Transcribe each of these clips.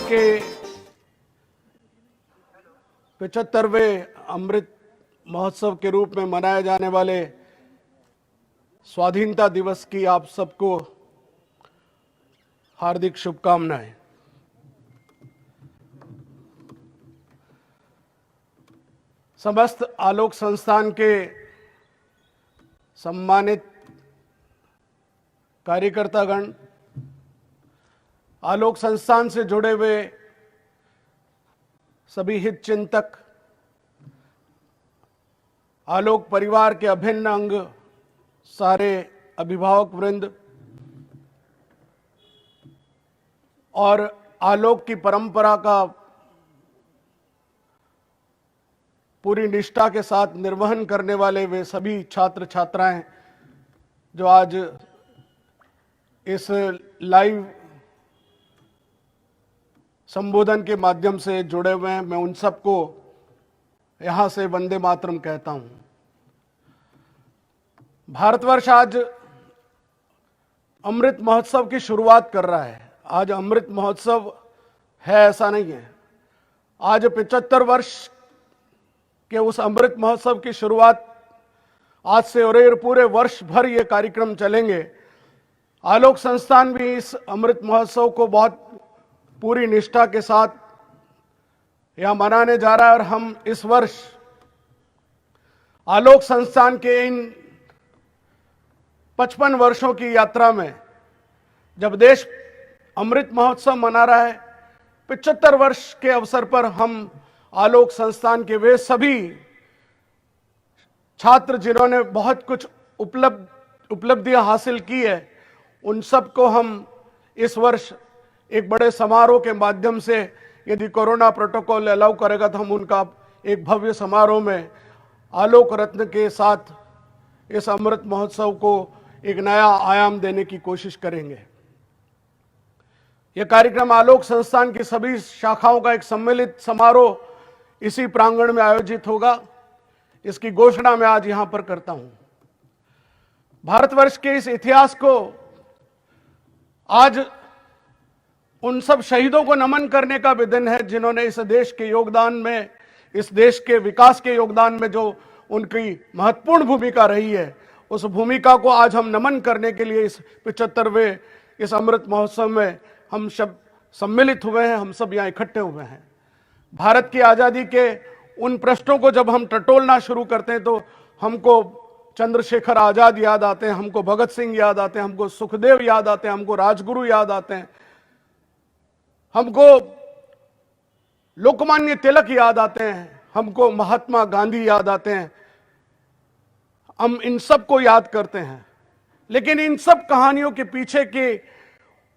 के 75वें अमृत महोत्सव के रूप में मनाए जाने वाले स्वाधीनता दिवस की आप सबको हार्दिक शुभकामनाएं। समस्त आलोक संस्थान के सम्मानित कार्यकर्तागण, आलोक संस्थान से जुड़े हुए सभी हित चिंतक, आलोक परिवार के अभिन्न अंग, सारे अभिभावक वृंद और आलोक की परंपरा का पूरी निष्ठा के साथ निर्वहन करने वाले वे सभी छात्र छात्राएं जो आज इस लाइव संबोधन के माध्यम से जुड़े हुए हैं, मैं उन सबको यहां से वंदे मातरम कहता हूं। भारतवर्ष आज अमृत महोत्सव की शुरुआत कर रहा है। आज अमृत महोत्सव है ऐसा नहीं है। आज 75 वर्ष के उस अमृत महोत्सव की शुरुआत आज से और पूरे वर्ष भर ये कार्यक्रम चलेंगे। आलोक संस्थान भी इस अमृत महोत्सव को बहुत पूरी निष्ठा के साथ यहां मनाने जा रहा है और हम इस वर्ष आलोक संस्थान के इन 55 वर्षों की यात्रा में, जब देश अमृत महोत्सव मना रहा है, 75 वर्ष के अवसर पर हम आलोक संस्थान के वे सभी छात्र जिन्होंने बहुत कुछ उपलब्धियां हासिल की है, उन सबको हम इस वर्ष एक बड़े समारोह के माध्यम से, यदि कोरोना प्रोटोकॉल अलाउ करेगा तो हम उनका एक भव्य समारोह में आलोक रत्न के साथ इस अमृत महोत्सव को एक नया आयाम देने की कोशिश करेंगे। यह कार्यक्रम आलोक संस्थान की सभी शाखाओं का एक सम्मिलित समारोह इसी प्रांगण में आयोजित होगा। इसकी घोषणा मैं आज यहां पर करता हूं। भारतवर्ष के इस इतिहास को आज उन सब शहीदों को नमन करने का भी दिन है जिन्होंने इस देश के योगदान में, इस देश के विकास के योगदान में जो उनकी महत्वपूर्ण भूमिका रही है, उस भूमिका को आज हम नमन करने के लिए इस 75वें इस अमृत महोत्सव में हम सब सम्मिलित हुए हैं, हम सब यहाँ इकट्ठे हुए हैं। भारत की आज़ादी के उन पृष्ठों को जब हम टटोलना शुरू करते हैं तो हमको चंद्रशेखर आजाद याद आते हैं, हमको भगत सिंह याद आते हैं, हमको सुखदेव याद आते हैं, हमको राजगुरु याद आते हैं, हमको लोकमान्य तिलक याद आते हैं, हमको महात्मा गांधी याद आते हैं। हम इन सब को याद करते हैं, लेकिन इन सब कहानियों के पीछे के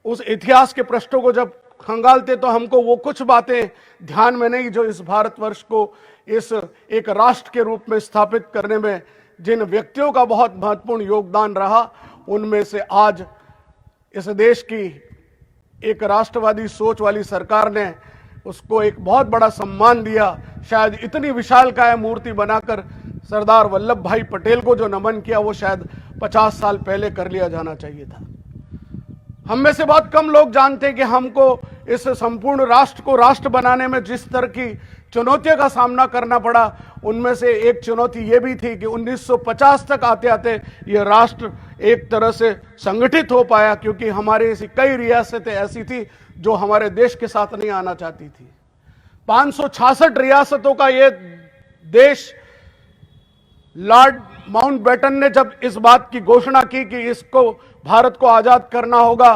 उस इतिहास के पृष्ठों को जब खंगालते तो हमको वो कुछ बातें ध्यान में नहीं जो इस भारतवर्ष को इस एक राष्ट्र के रूप में स्थापित करने में जिन व्यक्तियों का बहुत महत्वपूर्ण योगदान रहा, उनमें से आज इस देश की एक राष्ट्रवादी सोच वाली सरकार ने उसको एक बहुत बड़ा सम्मान दिया। शायद इतनी विशालकाय मूर्ति बनाकर सरदार वल्लभ भाई पटेल को जो नमन किया वो शायद 50 साल पहले कर लिया जाना चाहिए था। हम में से बहुत कम लोग जानते हैं कि हमको इस संपूर्ण राष्ट्र को राष्ट्र बनाने में जिस तरह की चुनौतियों का सामना करना पड़ा, उनमें से एक चुनौती ये भी थी कि 1950 तक आते आते ये राष्ट्र एक तरह से संगठित हो पाया, क्योंकि हमारे ऐसी कई रियासतें ऐसी थी जो हमारे देश के साथ नहीं आना चाहती थी। 566 रियासतों का ये देश, लॉर्ड माउंटबेटन ने जब इस बात की घोषणा की कि इसको भारत को आजाद करना होगा,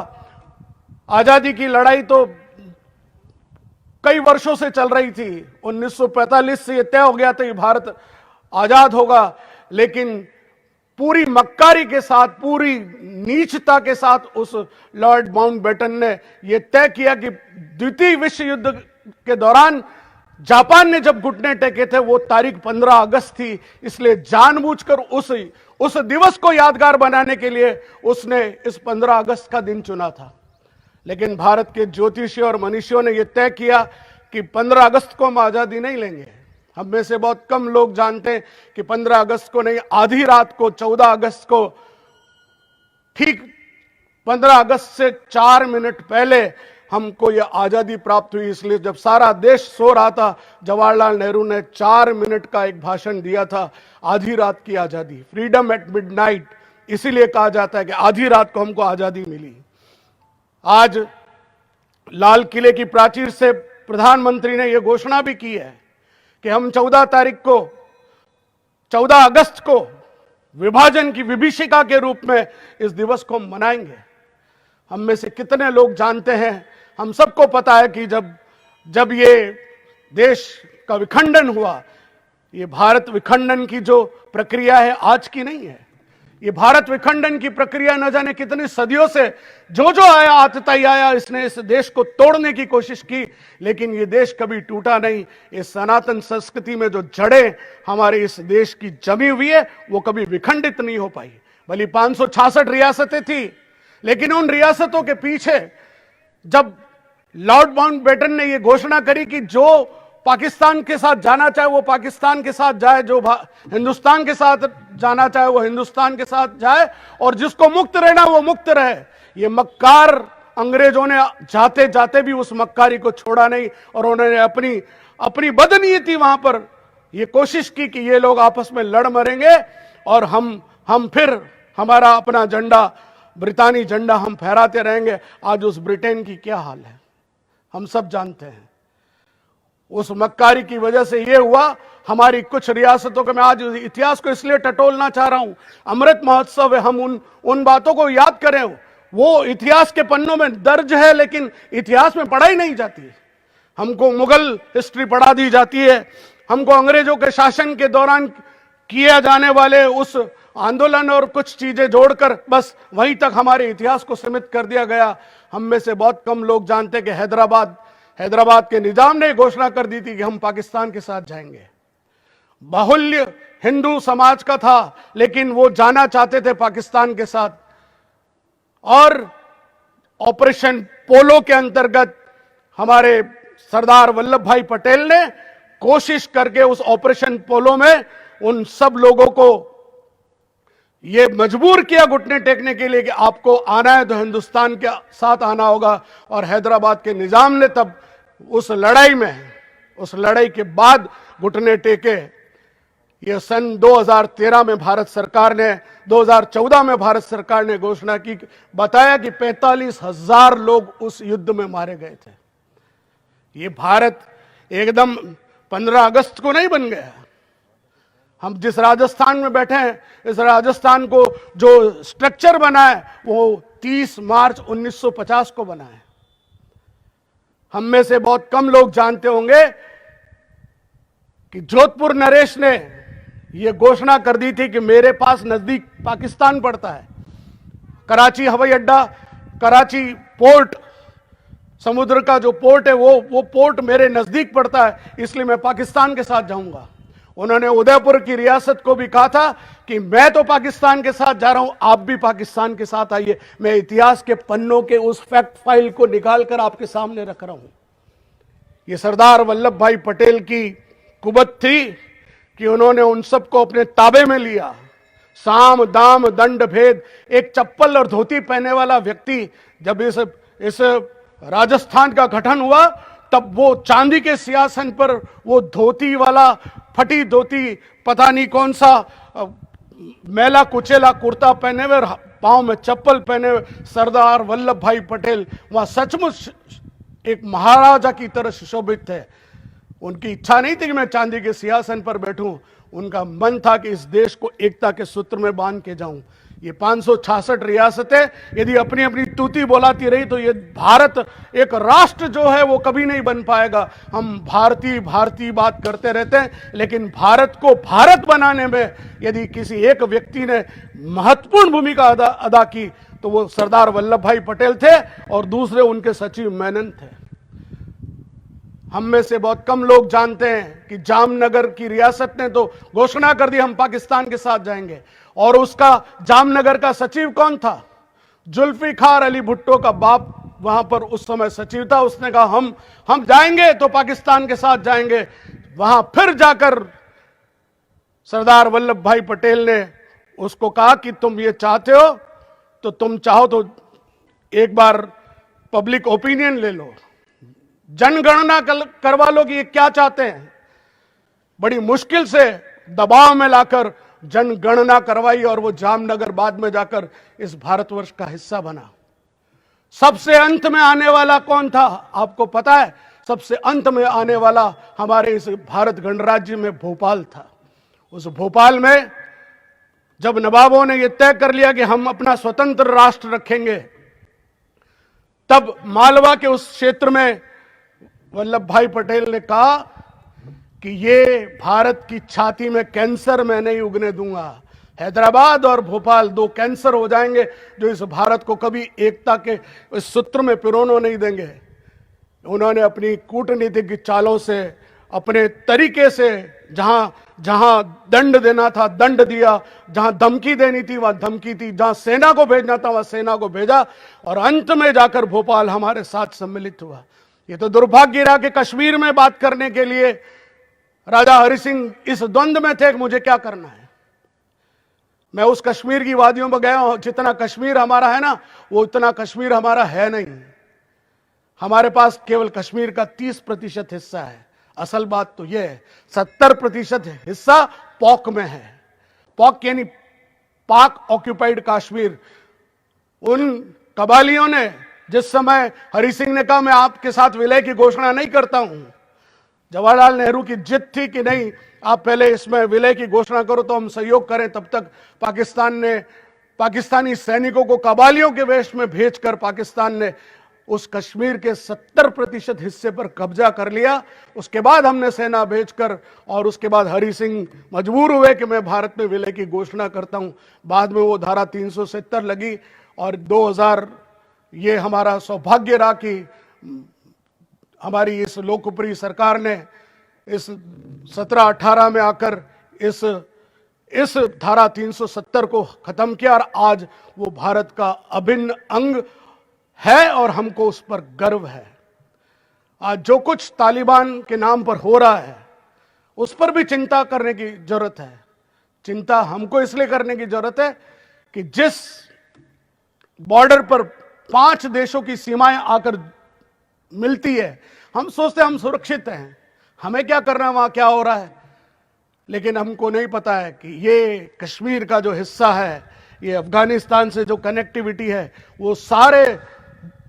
आजादी की लड़ाई तो कई वर्षों से चल रही थी। 1945 से यह तय हो गया था कि भारत आजाद होगा, लेकिन पूरी मक्कारी के साथ, पूरी नीचता के साथ उस लॉर्ड माउंटबेटन ने यह तय किया कि द्वितीय विश्व युद्ध के दौरान जापान ने जब घुटने टेके थे वो तारीख 15 अगस्त थी, इसलिए जानबूझकर उस दिवस को यादगार बनाने के लिए उसने इस 15 अगस्त का दिन चुना था। लेकिन भारत के ज्योतिषियों और मनीषियों ने यह तय किया कि 15 अगस्त को हम आजादी नहीं लेंगे। हम में से बहुत कम लोग जानते हैं कि 15 अगस्त को नहीं, आधी रात को 14 अगस्त को, ठीक 15 अगस्त से 4 मिनट पहले हमको ये आजादी प्राप्त हुई। इसलिए जब सारा देश सो रहा था, जवाहरलाल नेहरू ने 4 मिनट का एक भाषण दिया था, आधी रात की आजादी, फ्रीडम एट मिडनाइट। इसीलिए कहा जाता है कि आधी रात को हमको आजादी मिली। आज लाल किले की प्राचीर से प्रधानमंत्री ने यह घोषणा भी की है कि हम 14 अगस्त को विभाजन की विभीषिका के रूप में इस दिवस को मनाएंगे। हम में से कितने लोग जानते हैं, हम सबको पता है कि जब ये देश का विखंडन हुआ, ये भारत विखंडन की जो प्रक्रिया है आज की नहीं है। ये भारत विखंडन की प्रक्रिया न जाने कितनी सदियों से जो आया आता ही आया, इसने इस देश को तोड़ने की कोशिश की, लेकिन ये देश कभी टूटा नहीं। इस सनातन संस्कृति में जो जड़ें हमारे इस देश की जमी हुई है वो कभी विखंडित नहीं हो पाई। भले 566 रियासतें थी, लेकिन उन रियासतों के पीछे जब लॉर्ड माउंटबेटन ने यह घोषणा करी कि जो पाकिस्तान के साथ जाना चाहे वो पाकिस्तान के साथ जाए, जो हिंदुस्तान के साथ जाना चाहे वो हिंदुस्तान के साथ जाए, और जिसको मुक्त रहना वो मुक्त रहे। ये मक्कार अंग्रेजों ने जाते जाते भी उस मक्कारी को छोड़ा नहीं, और उन्होंने अपनी बदनीयती वहां पर ये कोशिश की कि ये लोग आपस में लड़ मरेंगे और हम फिर हमारा अपना झंडा, ब्रितानी झंडा हम फहराते रहेंगे। आज उस ब्रिटेन की क्या हाल है हम सब जानते हैं। उस मक्कारी की वजह से यह हुआ, हमारी कुछ रियासतों को, मैं आज इतिहास को इसलिए टटोलना चाह रहा हूं, अमृत महोत्सव है, हम उन बातों को याद करें। वो इतिहास के पन्नों में दर्ज है, लेकिन इतिहास में पढ़ाई नहीं जाती। हमको मुगल हिस्ट्री पढ़ा दी जाती है, हमको अंग्रेजों के शासन के दौरान किया जाने वाले उस आंदोलन और कुछ चीजें जोड़कर बस वहीं तक हमारे इतिहास को सीमित कर दिया गया। हम में से बहुत कम लोग जानते कि हैदराबाद के निजाम ने घोषणा कर दी थी कि हम पाकिस्तान के साथ जाएंगे। बाहुल्य हिंदू समाज का था, लेकिन वो जाना चाहते थे पाकिस्तान के साथ। और ऑपरेशन पोलो के अंतर्गत हमारे सरदार वल्लभ भाई पटेल ने कोशिश करके उस ऑपरेशन पोलो में उन सब लोगों को यह मजबूर किया घुटने टेकने के लिए कि आपको आना है तो हिंदुस्तान के साथ आना होगा। और हैदराबाद के निजाम ने तब उस लड़ाई के बाद घुटने टेके। यह सन 2013 में 2014 में भारत सरकार ने घोषणा की, बताया कि 45,000 लोग उस युद्ध में मारे गए थे। ये भारत एकदम 15 अगस्त को नहीं बन गया। हम जिस राजस्थान में बैठे हैं, इस राजस्थान को जो स्ट्रक्चर बना है वो 30 मार्च 1950 को बना है। हम में से बहुत कम लोग जानते होंगे कि जोधपुर नरेश ने यह घोषणा कर दी थी कि मेरे पास नजदीक पाकिस्तान पड़ता है। कराची हवाई अड्डा, कराची पोर्ट, समुद्र का जो पोर्ट है वो पोर्ट मेरे नजदीक पड़ता है, इसलिए मैं पाकिस्तान के साथ जाऊंगा। उन्होंने उदयपुर की रियासत को भी कहा था कि मैं तो पाकिस्तान के साथ जा रहा हूं, आप भी पाकिस्तान के साथ आइए। मैं इतिहास के पन्नों के उस फैक्ट फाइल को निकालकर आपके सामने रख रहा हूं। यह सरदार वल्लभ भाई पटेल की कुवत थी कि उन्होंने उन सबको अपने ताबे में लिया। साम दाम दंड भेद, एक चप्पल और धोती पहनने वाला व्यक्ति जब इस राजस्थान का गठन हुआ, तब वो चांदी के सिंहासन पर वो धोती वाला, फटी धोती, पता नहीं कौन सा मैला कुचेला कुर्ता पहने हुए, पांव में चप्पल पहने हुए सरदार वल्लभ भाई पटेल वहां सचमुच एक महाराजा की तरह सुशोभित थे। उनकी इच्छा नहीं थी कि मैं चांदी के सिंहासन पर बैठूं, उनका मन था कि इस देश को एकता के सूत्र में बांध के जाऊं। ये 566 रियासतें यदि अपनी अपनी तूती बोलाती रही तो ये भारत एक राष्ट्र जो है वो कभी नहीं बन पाएगा। हम भारतीय बात करते रहते हैं, लेकिन भारत को भारत बनाने में यदि किसी एक व्यक्ति ने महत्वपूर्ण भूमिका अदा की तो वो सरदार वल्लभ भाई पटेल थे, और दूसरे उनके सचिव मेनन थे। हम में से बहुत कम लोग जानते हैं कि जामनगर की रियासत ने तो घोषणा कर दी हम पाकिस्तान के साथ जाएंगे, और उसका जामनगर का सचिव कौन था? जुल्फिकार अली भुट्टो का बाप वहां पर उस समय सचिव था। उसने कहा हम जाएंगे तो पाकिस्तान के साथ जाएंगे। वहां फिर जाकर सरदार वल्लभ भाई पटेल ने उसको कहा कि तुम ये चाहते हो तो तुम चाहो तो एक बार पब्लिक ओपिनियन ले लो, जनगणना करवा लो कि ये क्या चाहते हैं। बड़ी मुश्किल से दबाव में लाकर जनगणना करवाई और वो जामनगर बाद में जाकर इस भारतवर्ष का हिस्सा बना। सबसे अंत में आने वाला कौन था आपको पता है? सबसे अंत में आने वाला हमारे इस भारत गणराज्य में भोपाल था। उस भोपाल में जब नवाबों ने यह तय कर लिया कि हम अपना स्वतंत्र राष्ट्र रखेंगे, तब मालवा के उस क्षेत्र में वल्लभ भाई पटेल ने कहा कि ये भारत की छाती में कैंसर मैं नहीं उगने दूंगा। हैदराबाद और भोपाल दो कैंसर हो जाएंगे जो इस भारत को कभी एकता के इस सूत्र में पिरोने नहीं देंगे। उन्होंने अपनी कूटनीतिक चालों से, अपने तरीके से, जहां जहां दंड देना था दंड दिया, जहां धमकी देनी थी वहां धमकी थी, जहां सेना को भेजना था वहां सेना को भेजा, और अंत में जाकर भोपाल हमारे साथ सम्मिलित हुआ। ये तो दुर्भाग्य रहा कि कश्मीर में बात करने के लिए राजा हरि सिंह इस द्वंद्व में थे कि मुझे क्या करना है। मैं उस कश्मीर की वादियों में गया हूं, जितना कश्मीर हमारा है ना, वो उतना कश्मीर हमारा है नहीं। हमारे पास केवल कश्मीर का 30% हिस्सा है। असल बात तो यह है 70% हिस्सा पॉक में है। पॉक यानी पाक ऑक्यूपाइड कश्मीर। उन कबालियों ने जिस समय हरि सिंह ने कहा मैं आपके साथ विलय की घोषणा नहीं करता हूं, जवाहरलाल नेहरू की जिद थी कि नहीं आप पहले इसमें विलय की घोषणा करो तो हम सहयोग करें, तब तक पाकिस्तान ने पाकिस्तानी सैनिकों को कबालियों के वेश में भेजकर पाकिस्तान ने उस कश्मीर के 70% हिस्से पर कब्जा कर लिया। उसके बाद हमने सेना भेजकर, और उसके बाद हरि सिंह मजबूर हुए कि मैं भारत में विलय की घोषणा करता हूं। बाद में वो धारा 370 लगी और 2000 ये हमारा सौभाग्य रहा कि हमारी इस लोकप्रिय सरकार ने इस 17-18 में आकर इस धारा 370 को खत्म किया, और आज वो भारत का अभिन्न अंग है और हमको उस पर गर्व है। आज जो कुछ तालिबान के नाम पर हो रहा है उस पर भी चिंता करने की जरूरत है। चिंता हमको इसलिए करने की जरूरत है कि जिस बॉर्डर पर 5 देशों की सीमाएं आकर मिलती है, हम सोचते हैं हम सुरक्षित हैं, हमें क्या करना वहां क्या हो रहा है, लेकिन हमको नहीं पता है कि ये कश्मीर का जो हिस्सा है, ये अफगानिस्तान से जो कनेक्टिविटी है, वो सारे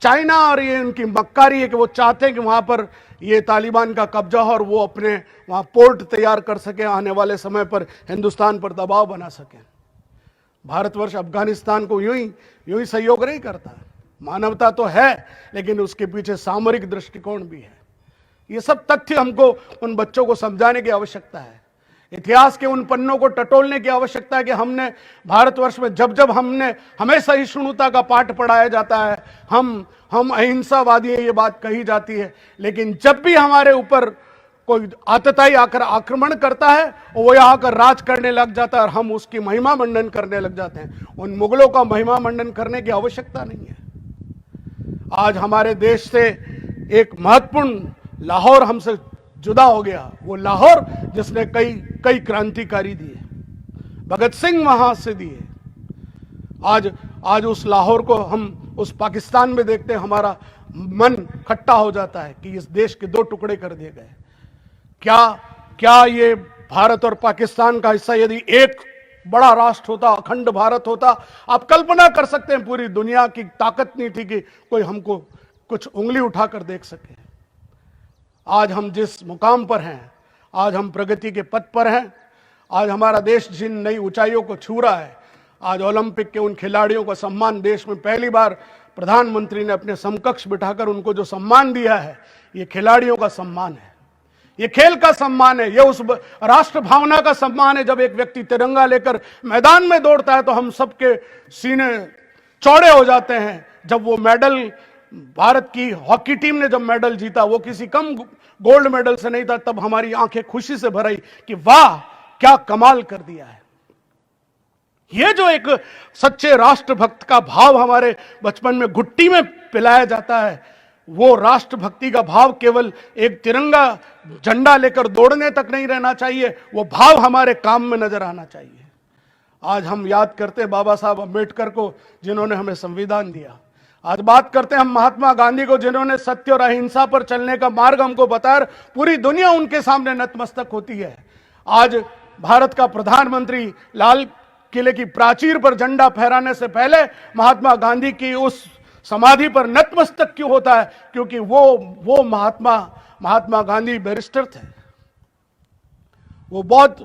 चाइना और ये उनकी मक्कारी है कि वो चाहते हैं कि वहां पर ये तालिबान का कब्जा हो और वो अपने वहां पोर्ट तैयार कर सके, आने वाले समय पर हिंदुस्तान पर दबाव बना सके। भारतवर्ष अफगानिस्तान को यूं ही सहयोग नहीं करता। मानवता तो है लेकिन उसके पीछे सामरिक दृष्टिकोण भी है। ये सब तथ्य हमको उन बच्चों को समझाने की आवश्यकता है। इतिहास के उन पन्नों को टटोलने की आवश्यकता है कि हमने भारतवर्ष में जब जब हमें सहिष्णुता का पाठ पढ़ाया जाता है, हम अहिंसावादी है ये बात कही जाती है, लेकिन जब भी हमारे ऊपर कोई आतताई आकर आक्रमण करता है वो यहाँ आकर राज करने लग जाता है और हम उसकी महिमा मंडन करने लग जाते हैं। उन मुगलों का महिमा मंडन करने की आवश्यकता नहीं है। आज हमारे देश से एक महत्वपूर्ण लाहौर हमसे जुदा हो गया, वो लाहौर जिसने कई क्रांतिकारी दिए, भगत सिंह वहां से दिए। आज उस लाहौर को हम उस पाकिस्तान में देखते हैं, हमारा मन खट्टा हो जाता है कि इस देश के 2 टुकड़े कर दिए गए। क्या ये भारत और पाकिस्तान का हिस्सा यदि एक बड़ा राष्ट्र होता, अखंड भारत होता, आप कल्पना कर सकते हैं पूरी दुनिया की ताकत नहीं थी कि कोई हमको कुछ उंगली उठाकर देख सके। आज हम जिस मुकाम पर हैं, आज हम प्रगति के पथ पर हैं, आज हमारा देश जिन नई ऊंचाइयों को छू रहा है, आज ओलंपिक के उन खिलाड़ियों का सम्मान देश में पहली बार प्रधानमंत्री ने अपने समकक्ष बिठाकर उनको जो सम्मान दिया है, ये खिलाड़ियों का सम्मान है, ये खेल का सम्मान है, ये उस राष्ट्र भावना का सम्मान है। जब एक व्यक्ति तिरंगा लेकर मैदान में दौड़ता है तो हम सबके सीने चौड़े हो जाते हैं। जब वो मेडल, भारत की हॉकी टीम ने जब मेडल जीता, वो किसी कम गोल्ड मेडल से नहीं था, तब हमारी आंखें खुशी से भर आई कि वाह क्या कमाल कर दिया है। ये जो एक सच्चे राष्ट्रभक्त का भाव हमारे बचपन में घुट्टी में पिलाया जाता है, वो राष्ट्रभक्ति का भाव केवल एक तिरंगा झंडा लेकर दौड़ने तक नहीं रहना चाहिए, वो भाव हमारे काम में नजर आना चाहिए। आज हम याद करते बाबा साहब अम्बेडकर को, जिन्होंने हमें संविधान दिया। आज बात करते हैं हम महात्मा गांधी को, जिन्होंने सत्य और अहिंसा पर चलने का मार्ग हमको बताया, पूरी दुनिया उनके सामने नतमस्तक होती है। आज भारत का प्रधानमंत्री लाल किले की प्राचीर पर झंडा फहराने से पहले महात्मा गांधी की उस समाधि पर नतमस्तक क्यों होता है? क्योंकि वो महात्मा गांधी बैरिस्टर थे। वो बहुत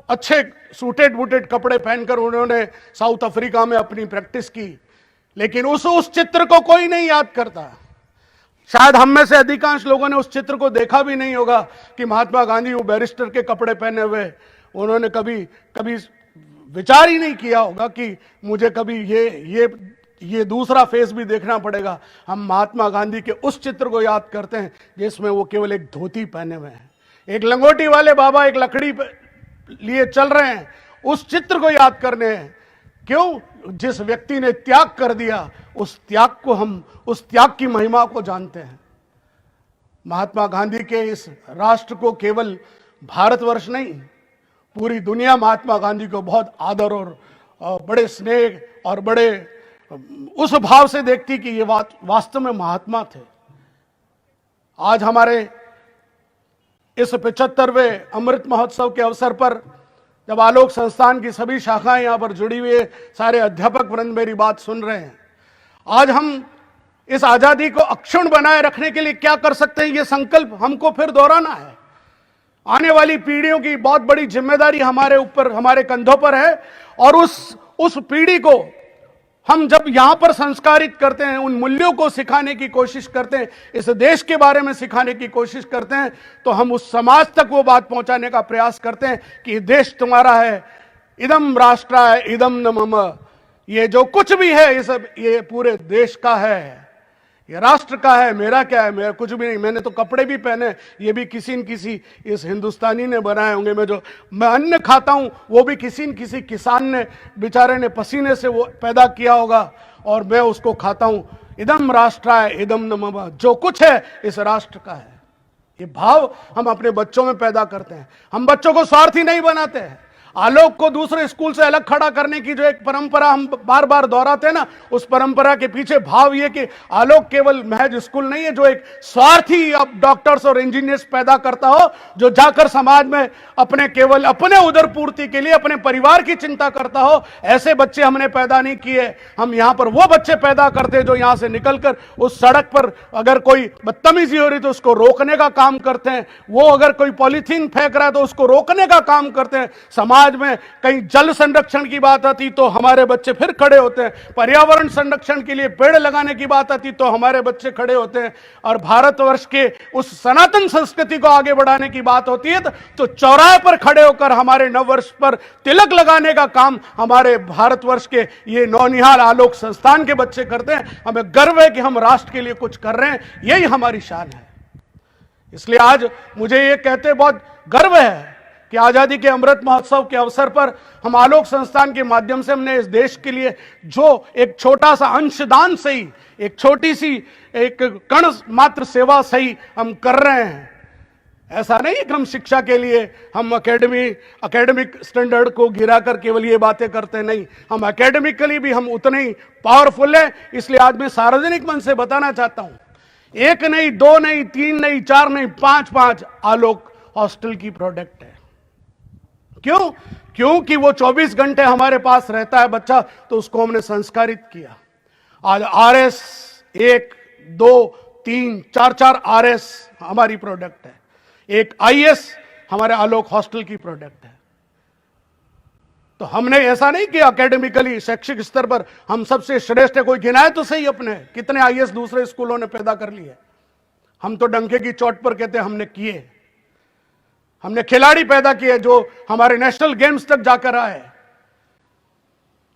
अच्छे सूटेड बूटेड कपड़े पहनकर उन्होंने साउथ अफ्रीका में अपनी प्रैक्टिस की, लेकिन उस चित्र को कोई नहीं याद करता। शायद हम में से अधिकांश लोगों ने उस चित्र को देखा भी नहीं होगा कि महात्मा गांधी वो बैरिस्टर के कपड़े पहने हुए, उन्होंने कभी विचार ही नहीं किया होगा कि मुझे कभी ये दूसरा फेस भी देखना पड़ेगा। हम महात्मा गांधी के उस चित्र को याद करते हैं जिसमें वो केवल एक धोती पहने हुए हैं, एक लंगोटी वाले बाबा एक लकड़ी लिए चल रहे हैं, उस चित्र को याद करने हैं। क्यों? जिस व्यक्ति ने त्याग कर दिया, उस त्याग की महिमा को जानते हैं। महात्मा गांधी के इस राष्ट्र को केवल भारतवर्ष नहीं, पूरी दुनिया महात्मा गांधी को बहुत आदर और बड़े स्नेह और बड़े उस भाव से देखती कि ये वास्तव में महात्मा थे। आज हमारे इस 75वें अमृत महोत्सव के अवसर पर जब आलोक संस्थान की सभी शाखाएं यहां पर जुड़ी हुई है, सारे अध्यापक वृंद मेरी बात सुन रहे हैं, आज हम इस आजादी को अक्षुण्ण बनाए रखने के लिए क्या कर सकते हैं, ये संकल्प हमको फिर दोहराना है। आने वाली पीढ़ियों की बहुत बड़ी जिम्मेदारी हमारे ऊपर, हमारे कंधों पर है, और उस पीढ़ी को हम जब यहां पर संस्कारित करते हैं, उन मूल्यों को सिखाने की कोशिश करते हैं, इस देश के बारे में सिखाने की कोशिश करते हैं, तो हम उस समाज तक वो बात पहुंचाने का प्रयास करते हैं कि देश तुम्हारा है, इदम राष्ट्राय इदम न मम, ये जो कुछ भी है ये सब ये पूरे देश का है, ये राष्ट्र का है, मेरा क्या है, मेरा कुछ भी नहीं। मैंने तो कपड़े भी पहने, ये भी किसी न किसी इस हिंदुस्तानी ने बनाए होंगे। मैं अन्न खाता हूं, वो भी किसी न किसी किसान ने बेचारे ने पसीने से वो पैदा किया होगा और मैं उसको खाता हूं। इदम राष्ट्राय इदम न मम, जो कुछ है इस राष्ट्र का है। ये भाव हम अपने बच्चों में पैदा करते हैं। हम बच्चों को स्वार्थी नहीं बनाते हैं। आलोक को दूसरे स्कूल से अलग खड़ा करने की जो एक परंपरा हम बार बार दोहराते हैं ना, उस परंपरा के पीछे भाव ये कि आलोक केवल महज स्कूल नहीं है जो एक स्वार्थी अब डॉक्टर्स और इंजीनियर्स पैदा करता हो, जो जाकर समाज में केवल अपने उदर पूर्ति के लिए अपने परिवार की चिंता करता हो। ऐसे बच्चे हमने पैदा नहीं किए। हम यहां पर वो बच्चे पैदा करते हैं जो यहां से निकलकर उस सड़क पर अगर कोई बदतमीजी हो रही तो उसको रोकने का काम करते हैं, वो अगर कोई पॉलीथीन फेंक रहा है तो उसको रोकने का काम करते हैं। समाज में कहीं जल संरक्षण की बात आती तो हमारे बच्चे फिर खड़े होते हैं, पर्यावरण संरक्षण के लिए पेड़ लगाने की बात आती तो हमारे बच्चे खड़े होते हैं, और भारतवर्ष के उस सनातन संस्कृति को आगे बढ़ाने की बात होती है तो चौराहे पर खड़े होकर हमारे नववर्ष पर तिलक लगाने का काम हमारे भारतवर्ष के ये नौनिहाल आलोक संस्थान के बच्चे करते हैं। हमें गर्व है कि हम राष्ट्र के लिए कुछ कर रहे हैं, यही हमारी शान है। इसलिए आज मुझे ये कहते बहुत गर्व है कि आजादी के अमृत महोत्सव के अवसर पर हम आलोक संस्थान के माध्यम से हमने इस देश के लिए जो एक छोटा सा अंशदान सही, एक छोटी सी एक कण मात्र सेवा सही हम कर रहे हैं। ऐसा नहीं कि हम शिक्षा के लिए हम एकेडमिक स्टैंडर्ड को गिराकर केवल ये बातें करते नहीं, हम एकेडमिकली भी हम उतने ही पावरफुल हैं। इसलिए आज मैं सार्वजनिक मन से बताना चाहता हूं, 1 नहीं 2 नहीं 3 नहीं 4 नहीं 5 आलोक हॉस्टल की प्रोडक्ट है। क्यों? क्योंकि वो 24 घंटे हमारे पास रहता है बच्चा, तो उसको हमने संस्कारित किया। आज RS 1 2 3 4 RS हमारी प्रोडक्ट है, एक IS हमारे आलोक हॉस्टल की प्रोडक्ट है। तो हमने ऐसा नहीं किया एकेडमिकली शैक्षिक स्तर पर हम सबसे श्रेष्ठ है, कोई गिनाए तो सही अपने कितने IS दूसरे स्कूलों ने पैदा कर लिए। हम तो डंके की चोट पर कहते हमने किए। हमने खिलाड़ी पैदा किए जो हमारे नेशनल गेम्स तक जाकर आए।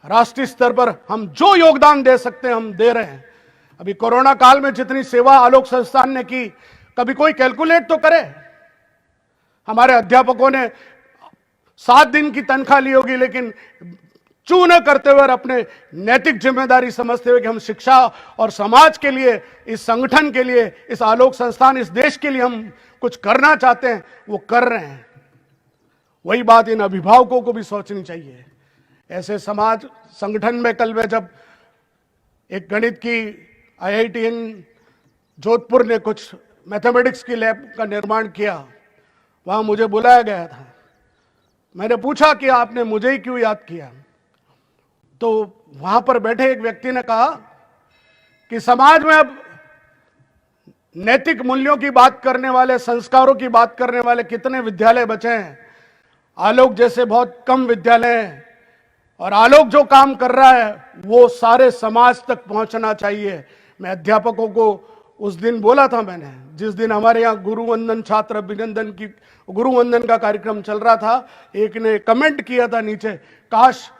राष्ट्रीय स्तर पर हम जो योगदान दे सकते हैं हम दे रहे हैं। अभी कोरोना काल में जितनी सेवा आलोक संस्थान ने की, कभी कोई कैलकुलेट तो करे। हमारे अध्यापकों ने 7 दिन की तनख्वाह ली होगी, लेकिन चू न करते हुए और अपने नैतिक जिम्मेदारी समझते हुए कि हम शिक्षा और समाज के लिए, इस संगठन के लिए, इस आलोक संस्थान, इस देश के लिए हम कुछ करना चाहते हैं, वो कर रहे हैं। वही बात इन अभिभावकों को भी सोचनी चाहिए। ऐसे समाज संगठन में कल मैं जब एक गणित की IITN जोधपुर ने कुछ मैथमेटिक्स की लैब का निर्माण किया, वहां मुझे बुलाया गया था। मैंने पूछा कि आपने मुझे ही क्यों याद किया? तो वहां पर बैठे एक व्यक्ति ने कहा कि समाज में अब नैतिक मूल्यों की बात करने वाले, संस्कारों की बात करने वाले कितने विद्यालय बचे हैं। आलोक जैसे बहुत कम विद्यालय हैं, और आलोक जो काम कर रहा है वो सारे समाज तक पहुंचना चाहिए। मैं अध्यापकों को उस दिन बोला था, मैंने जिस दिन हमारे यहाँ गुरुवंदन, छात्र अभिनंदन की गुरुवंदन का कार्यक्रम चल रहा था, एक ने कमेंट किया था नीचे, काश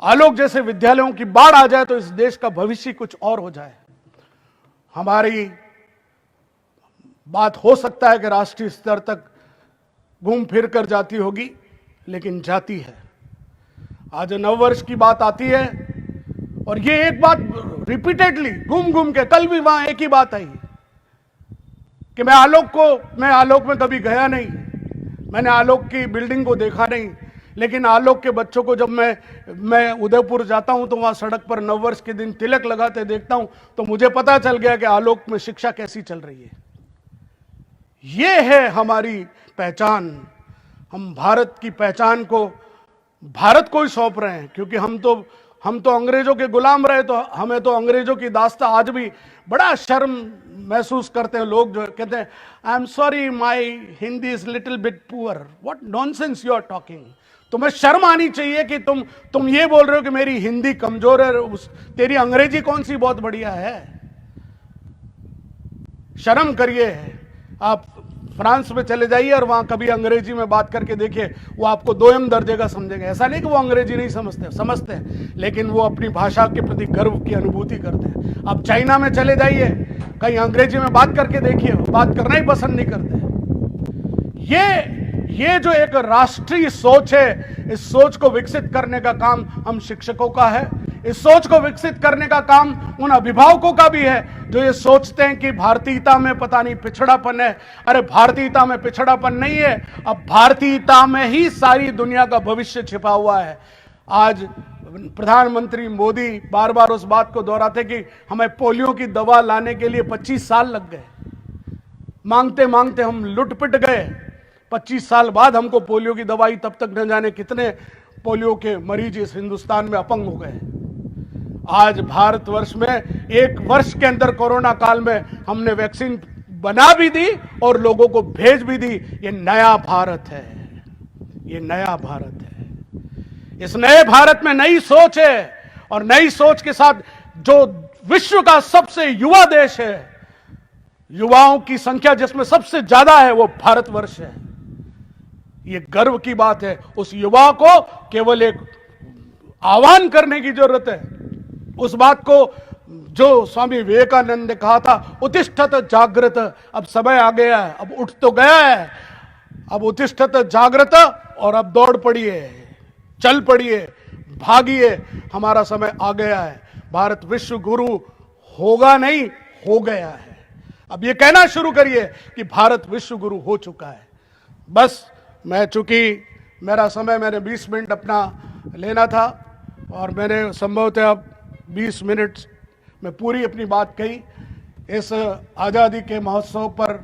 आलोक जैसे विद्यालयों की बाढ़ आ जाए तो इस देश का भविष्य कुछ और हो जाए। हमारी बात हो सकता है कि राष्ट्रीय स्तर तक घूम फिर कर जाती होगी, लेकिन जाती है। आज नववर्ष की बात आती है और ये एक बात रिपीटेडली घूम घूम के, कल भी वहां एक ही बात आई कि मैं आलोक में कभी गया नहीं, मैंने आलोक की बिल्डिंग को देखा नहीं, लेकिन आलोक के बच्चों को जब मैं उदयपुर जाता हूं तो वहां सड़क पर नववर्ष के दिन तिलक लगाते देखता हूं तो मुझे पता चल गया कि आलोक में शिक्षा कैसी चल रही है। ये है हमारी पहचान। हम भारत की पहचान को भारत को ही सौंप रहे हैं, क्योंकि हम तो अंग्रेजों के गुलाम रहे, तो हमें तो अंग्रेजों की दास्तां आज भी बड़ा शर्म महसूस करते हैं लोग, जो कहते हैं I am sorry my Hindi is little bit poor. What nonsense you are talking. तुम्हें शर्म आनी चाहिए कि तुम ये बोल रहे हो कि मेरी हिंदी कमजोर है, तेरी अंग्रेजी कौन सी बहुत बढ़िया है। शर्म करिए। आप फ्रांस में चले जाइए और वहां कभी अंग्रेजी में बात करके देखिए, वो आपको दोयम दर्जे का समझेगा। ऐसा नहीं कि वो अंग्रेजी नहीं समझते हैं, लेकिन वो अपनी भाषा के प्रति गर्व की अनुभूति करते हैं। आप चाइना में चले जाइए, कहीं अंग्रेजी में बात करके देखिए, बात करना ही पसंद नहीं करते। ये जो एक राष्ट्रीय सोच है, इस सोच को विकसित करने का काम हम शिक्षकों का है। इस सोच को विकसित करने का काम उन अभिभावकों का भी है जो ये सोचते हैं कि भारतीयता में पता नहीं पिछड़ापन है। अरे भारतीयता में पिछड़ापन नहीं है, अब भारतीयता में ही सारी दुनिया का भविष्य छिपा हुआ है। आज प्रधानमंत्री मोदी बार बार उस बात को दोहराते कि हमें पोलियो की दवा लाने के लिए 25 साल लग गए, मांगते मांगते हम लुटपिट गए। 25 साल बाद हमको पोलियो की दवाई, तब तक न जाने कितने पोलियो के मरीज इस हिंदुस्तान में अपंग हो गए। आज भारतवर्ष में 1 वर्ष के अंदर कोरोना काल में हमने वैक्सीन बना भी दी और लोगों को भेज भी दी। ये नया भारत है, ये नया भारत है। इस नए भारत में नई सोच है, और नई सोच के साथ जो विश्व का सबसे युवा देश है, युवाओं की संख्या जिसमें सबसे ज्यादा है, वो भारतवर्ष है। ये गर्व की बात है। उस युवा को केवल एक आह्वान करने की जरूरत है। उस बात को जो स्वामी विवेकानंद ने कहा था, उत्तिष्ठत जागृत, अब समय आ गया है, अब उठ तो गया है, अब उत्तिष्ठत जागृत, और अब दौड़ पड़िए, चल पड़िए, भागिए, हमारा समय आ गया है। भारत विश्व गुरु होगा नहीं, हो गया है। अब ये कहना शुरू करिए कि भारत विश्व गुरु हो चुका है। बस मैं, चूंकि मेरा समय, मैंने 20 मिनट अपना लेना था और मैंने संभवतः अब 20 मिनट में पूरी अपनी बात कही। इस आज़ादी के महोत्सव पर,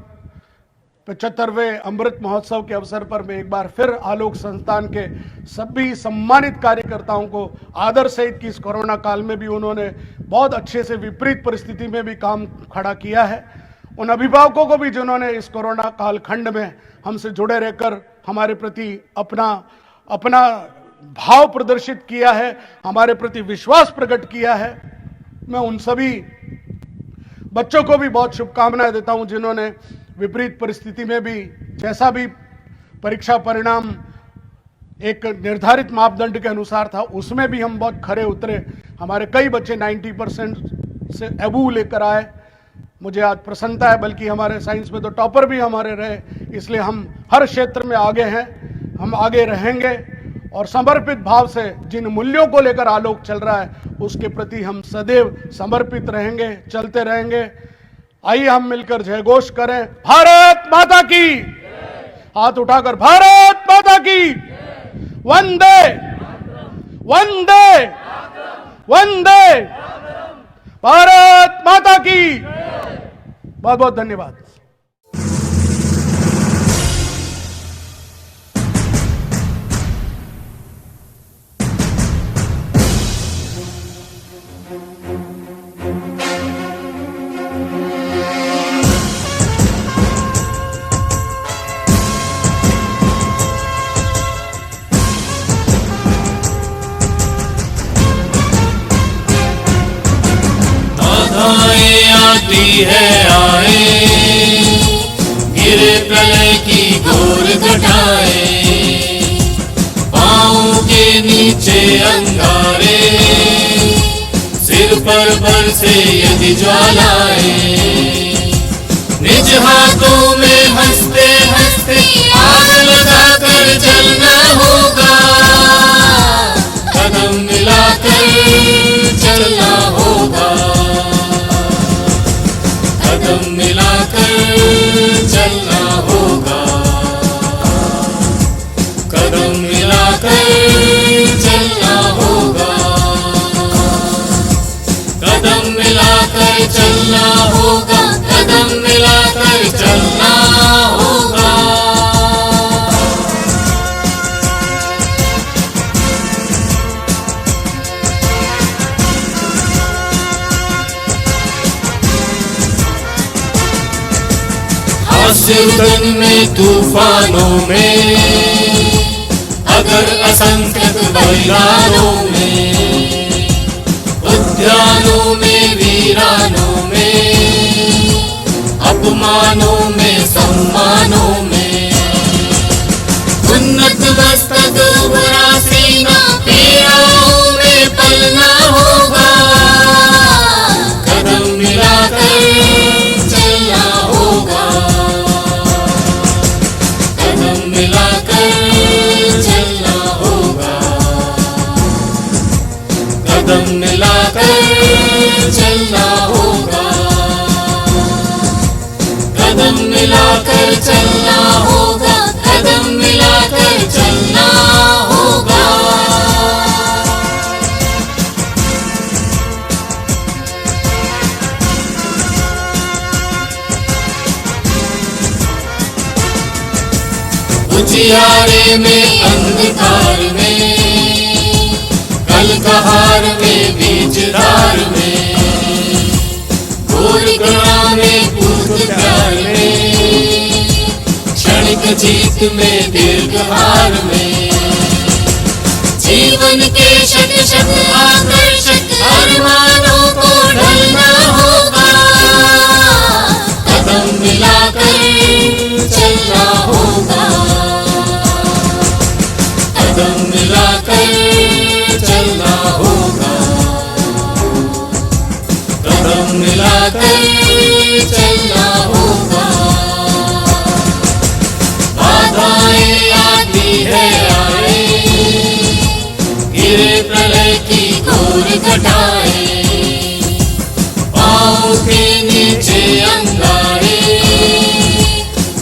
75वें अमृत महोत्सव के अवसर पर मैं एक बार फिर आलोक संस्थान के सभी सम्मानित कार्यकर्ताओं को आदर सहित कि इस कोरोना काल में भी उन्होंने बहुत अच्छे से विपरीत परिस्थिति में भी काम खड़ा किया है, उन अभिभावकों को भी जिन्होंने इस कोरोना काल खंड में हमसे जुड़े रहकर हमारे प्रति अपना भाव प्रदर्शित किया है, हमारे प्रति विश्वास प्रकट किया है, मैं उन सभी बच्चों को भी बहुत शुभकामनाएं देता हूं जिन्होंने विपरीत परिस्थिति में भी, जैसा भी परीक्षा परिणाम एक निर्धारित मापदंड के अनुसार था, उसमें भी हम बहुत खरे उतरे। हमारे कई बच्चे 90% से अबू लेकर आए। मुझे आज प्रसन्नता है, बल्कि हमारे साइंस में तो टॉपर भी हमारे रहे, इसलिए हम हर क्षेत्र में आगे हैं, हम आगे रहेंगे और समर्पित भाव से जिन मूल्यों को लेकर आलोक चल रहा है उसके प्रति हम सदैव समर्पित रहेंगे, चलते रहेंगे। आइए हम मिलकर जय घोष करें, भारत माता की, हाथ उठाकर भारत माता की, वंदे वंदे वंदे भारत माता की बहुत बहुत धन्यवाद। आती है आए, गिरे प्रलय की घोर घटाए, पाँव के नीचे अंगारे, सिर पर बरसे यदि ज्वालाएं, निज हाथों में हंसते हंसते आग लगाकर जलना होगा, कदम मिलाकर चलना होगा, कदम मिलाकर चलना होगा, कदम मिलाकर चलना होगा, कदम मिलाकर चलना होगा, कदम मिलाकर चलना होगा। हास्यउदन में तूफानों में, अगर असंख्यक बलिदानों में, उद्यानों में वीरानों में, अपमानों में सम्मानों में, उन्नत मस्तक उभरा सीना पीड़ाओं में पलना होगा, कदम मिलाकर चलना होगा, कदम मिलाकर चलना होगा, कदम मिलाकर चलना होगा, कदम मिलाकर चलना होगा, कदम मिलाकर चलना होगा। उजियारे में अंधकार में, कलकहार में बीजधार में, घोर गणा में पूत प्यार में, क्षणिक जीत में दीर्घ हार में, जीवन के शत शत आकर्षक अरमानों को ढलना होगा, कदम मिलाकर चलना होगा, कदम मिलाकर चलना होगा, कदम मिलाकर चलना होगा। बाधाएं आती है आए, गिरे प्रलय की घोर घटाए, पाँव के नीचे अंगारे,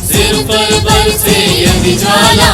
सिर पर बरसे यदि ज्वाला